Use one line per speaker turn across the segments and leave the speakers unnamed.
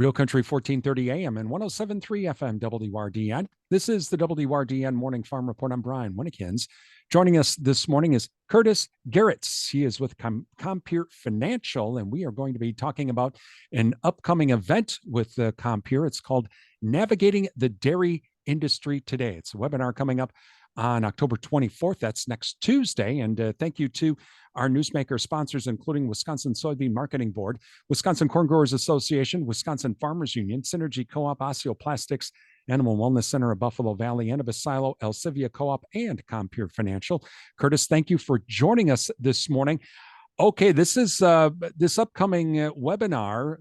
Real Country 1430 AM and 1073 FM WRDN. This is the WRDN Morning Farm Report. I'm Brian Winnikins. Joining us this morning is Curtis Gerrits. He is with Compeer Financial, and we are going to be talking about an upcoming event with Compeer. It's called Navigating the Dairy Industry Today. It's a webinar coming up on October 24th. That's next Tuesday. And thank you to our newsmaker sponsors, including Wisconsin Soybean Marketing Board, Wisconsin Corn Growers Association, Wisconsin Farmers Union, Synergy Co-op, Osteoplastics, Animal Wellness Center of Buffalo Valley, Annabis Silo, Elsivia Co-op, and Compeer Financial. Curtis, thank you for joining us this morning. Okay, this is this upcoming webinar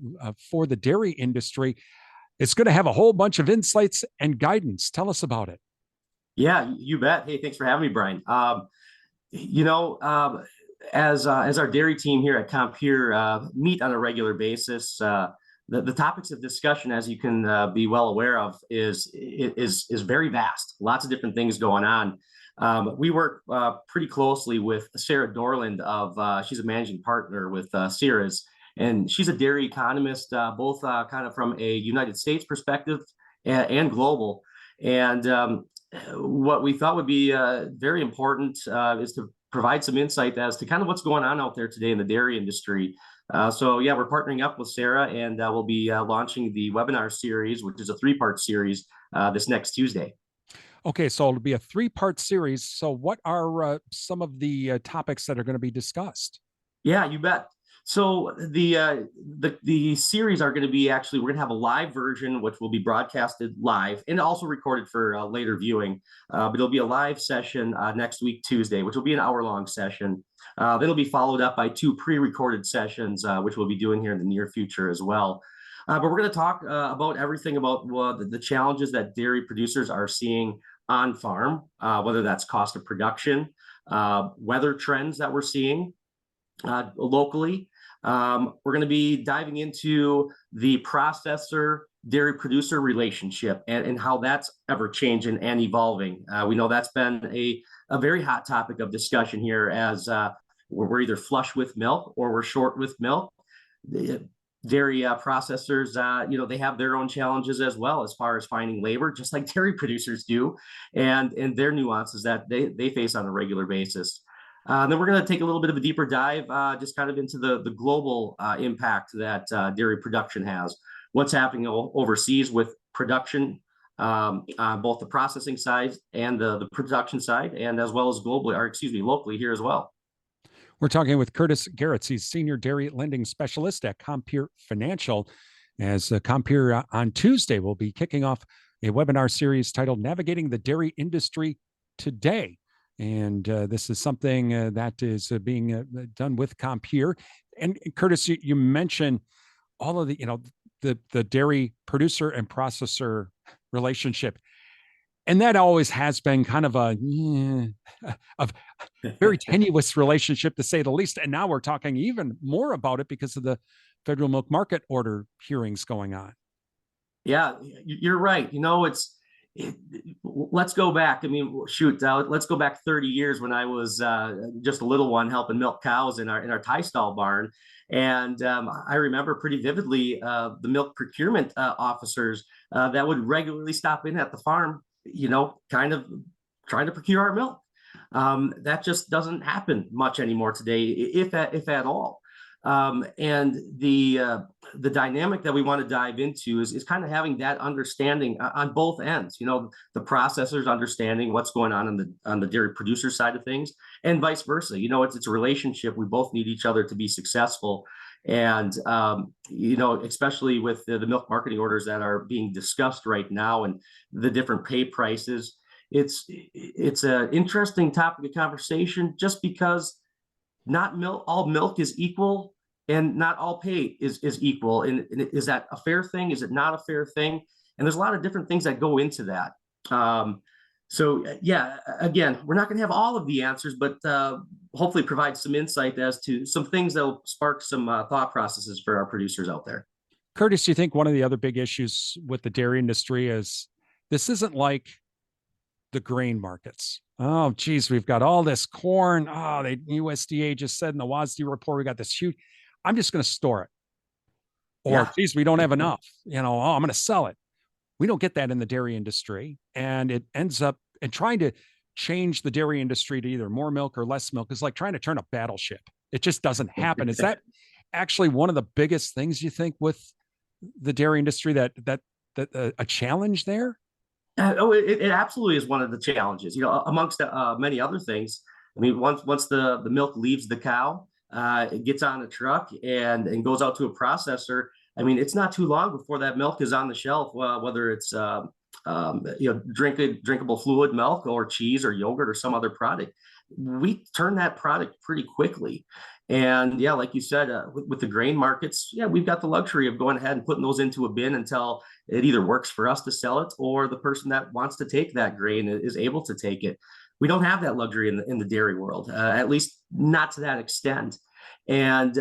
for the dairy industry. It's going to have a whole bunch of insights and guidance. Tell us about it.
Yeah, you bet. Hey, thanks for having me, Brian. As our dairy team here at Compeer meet on a regular basis, the topics of discussion, as you can be well aware of, is very vast. Lots of different things going on. We work pretty closely with Sarah Dorland she's a managing partner with Ceres, and she's a dairy economist, both kind of from a United States perspective and global. And what we thought would be very important is to provide some insight as to kind of what's going on out there today in the dairy industry. So yeah, we're partnering up with Sarah, and we'll be launching the webinar series, which is a three-part series this next Tuesday.
Okay, so it'll be a three-part series. So what are some of the topics that are going to be discussed?
Yeah, you bet. So the series are going to be we're going to have a live version, which will be broadcasted live and also recorded for later viewing. But it'll be a live session next week, Tuesday, which will be an hour-long session. Then it'll be followed up by two pre-recorded sessions, which we'll be doing here in the near future as well. But we're going to talk about everything about the challenges that dairy producers are seeing on farm, whether that's cost of production, weather trends that we're seeing locally. We're going to be diving into the processor dairy producer relationship and how that's ever changing and evolving. We know that's been a very hot topic of discussion here, as we're either flush with milk or we're short with milk. The dairy processors, they have their own challenges as well as far as finding labor, just like dairy producers do, and their nuances that they face on a regular basis. Then we're going to take a little bit of a deeper dive just kind of into the global impact that dairy production has, what's happening overseas with production on both the processing side and the production side, and as well as locally here as well.
We're talking with Curtis Gerrits. He's Senior Dairy Lending Specialist at Compeer Financial. As Compeer on Tuesday will be kicking off a webinar series titled Navigating the Dairy Industry Today. And this is something that is being done with Compeer. And Curtis, you mentioned all of the dairy producer and processor relationship. And that always has been kind of a very tenuous relationship, to say the least. And now we're talking even more about it because of the federal milk market order hearings going on.
Yeah, you're right. Let's go back. Let's go back 30 years when I was just a little one helping milk cows in our tie stall barn. And I remember pretty vividly the milk procurement officers that would regularly stop in at the farm, kind of trying to procure our milk. That just doesn't happen much anymore today, if at all. And the dynamic that we want to dive into is kind of having that understanding on both ends. The processors understanding what's going on the dairy producer side of things, and vice versa. It's a relationship. We both need each other to be successful. And especially with the milk marketing orders that are being discussed right now and the different pay prices, it's an interesting topic of conversation, just because not all milk is equal and not all pay is equal. And is that a fair thing? Is it not a fair thing? And there's a lot of different things that go into that. So yeah, again, we're not going to have all of the answers, but hopefully provide some insight as to some things that will spark some thought processes for our producers out there.
Curtis, do you think one of the other big issues with the dairy industry is this isn't like the grain markets? Oh, geez, we've got all this corn. The USDA just said in the WASDE report, we got this huge, I'm just going to store it. Or,
Yeah.
geez, we don't have enough. Oh, I'm going to sell it. We don't get that in the dairy industry. And it ends up, and trying to change the dairy industry to either more milk or less milk is like trying to turn a battleship. It just doesn't happen. Is that actually one of the biggest things you think with the dairy industry, that a challenge there?
It absolutely is one of the challenges, amongst many other things. I mean, once the milk leaves the cow, it gets on a truck and goes out to a processor. I mean, it's not too long before that milk is on the shelf, whether it's drinkable fluid milk or cheese or yogurt or some other product. We turn that product pretty quickly. And yeah, like you said, with the grain markets, yeah, we've got the luxury of going ahead and putting those into a bin until it either works for us to sell it or the person that wants to take that grain is able to take it. We don't have that luxury in the dairy world, at least not to that extent. And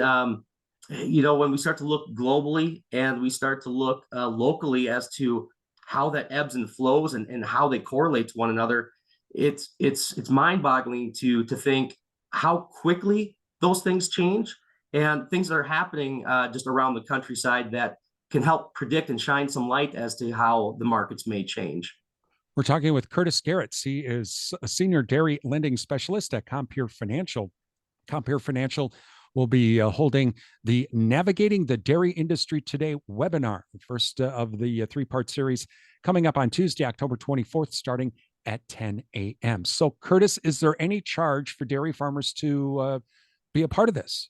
when we start to look globally and we start to look locally as to how that ebbs and flows and how they correlate to one another, it's mind-boggling to think how quickly those things change and things that are happening just around the countryside that can help predict and shine some light as to how the markets may change.
We're talking with Curtis Gerrits. He is a senior dairy lending specialist at Compeer Financial. Compeer Financial will be holding the Navigating the Dairy Industry Today webinar, the first of the three-part series, coming up on Tuesday, October 24th, starting at 10 a.m. So, Curtis, is there any charge for dairy farmers to be a part of this?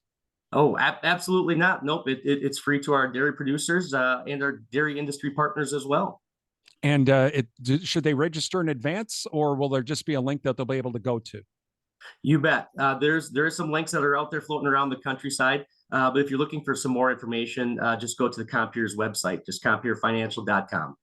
Oh, absolutely not. Nope. It's free to our dairy producers and our dairy industry partners as well.
And should they register in advance, or will there just be a link that they'll be able to go to?
You bet. There's some links that are out there floating around the countryside. But if you're looking for some more information, just go to the Compeer's website, just compeerfinancial.com.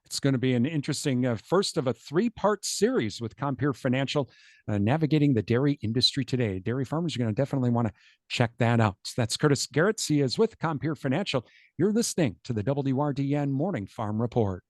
It's going to be an interesting first of a three-part series with Compeer Financial, navigating the dairy industry today. Dairy farmers are going to definitely want to check that out. So that's Curtis Gerrits. He is with Compeer Financial. You're listening to the WRDN Morning Farm Report.